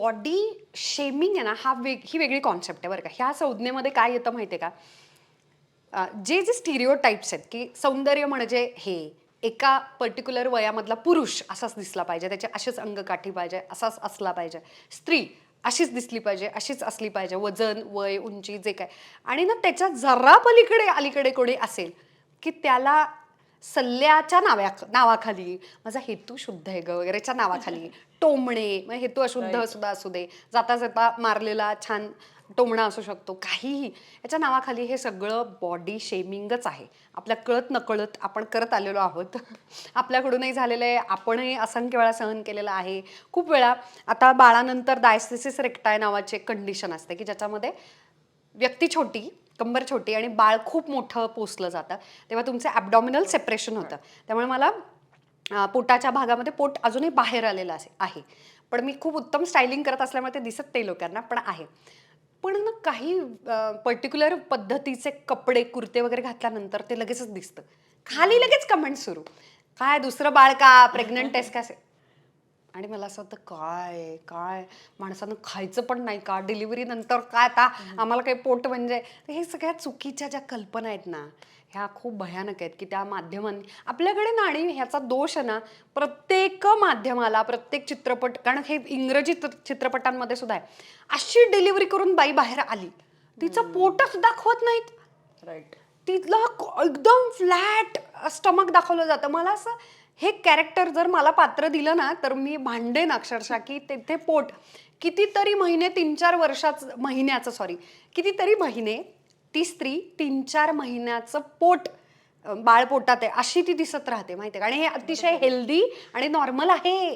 Body shaming आहे ना, ही वेगळी कॉन्सेप्ट आहे बरं का. ह्या संज्ञेमध्ये काय येतं माहिती आहे का, जे जे स्टिरिओटाइप्स आहेत की सौंदर्य म्हणजे हे एका पर्टिक्युलर वयामधला पुरुष असाच दिसला पाहिजे, त्याचे असेच अंगकाठी पाहिजे, असाच असला पाहिजे, स्त्री अशीच दिसली पाहिजे, अशीच असली पाहिजे, वजन वय उंची जे काय, आणि ना त्याच्या जरा पलीकडे अलीकडे कोणी असेल की त्याला सल्ल्याच्या नावाखाली, माझा हेतू शुद्ध आहे ग वगैरेच्या नावाखाली टोमणे, मग हेतू अशुद्ध राईट. सुद्धा असू दे, जाता जाता मारलेला छान टोमणा असू शकतो, काहीही याच्या नावाखाली हे सगळं बॉडी शेमिंगच आहे. आपल्या कळत नकळत आपण करत आलेलो आहोत. आपल्याकडूनही झालेलं आहे, आपणही असंख्य वेळा सहन केलेलं आहे. खूप वेळा आता बाळानंतर डायस्थेसिस रेक्टाय नावाचे कंडिशन असते की ज्याच्यामध्ये व्यक्ती छोटी, कंबर छोटी आणि बाळ खूप मोठं पोसलं जातं, तेव्हा तुमचं ॲबडॉमिनल सेपरेशन होतं. त्यामुळे मला पोटाच्या भागामध्ये पोट अजूनही बाहेर आलेलं आहे. पण मी खूप उत्तम स्टायलिंग करत असल्यामुळे ते दिसत नाही लोकांना, पण आहे. पण ना काही पर्टिक्युलर पद्धतीचे कपडे, कुर्ते वगैरे घातल्यानंतर ते लगेचच दिसतं. खाली लगेच कमेंट सुरू. काय दुसरं बाळ का? प्रेग्नंट आहेस का? आणि मला असं होतं काय काय माणसानं खायचं पण नाही का डिलिव्हरी नंतर, काय आता आम्हाला काही पोट म्हणजे, हे सगळ्या चुकीच्या ज्या कल्पना आहेत ना, ह्या खूप भयानक आहेत की त्या माध्यमांनी आपल्याकडे ना, आणि ह्याचा दोष आहे ना प्रत्येक माध्यमाला, प्रत्येक चित्रपट, कारण हे इंग्रजी चित्रपटांमध्ये सुद्धा आहे, अशी डिलिव्हरी करून बाई बाहेर आली, तिचं पोटच दाखवत नाहीत, राईट. तिथला एकदम फ्लॅट स्टमक दाखवलं जातं. मला असं हे कॅरेक्टर जर मला पात्र दिलं ना, तर मी भांडेन अक्षरशः की तिथे पोट कितीतरी महिने, 3-4 महिन्याचं, सॉरी, कितीतरी महिने ती स्त्री 3-4 महिन्याचं पोट, बाळ पोटात आहे अशी ती दिसत राहते माहिती आहे का, आणि हे अतिशय हेल्दी आणि नॉर्मल आहे.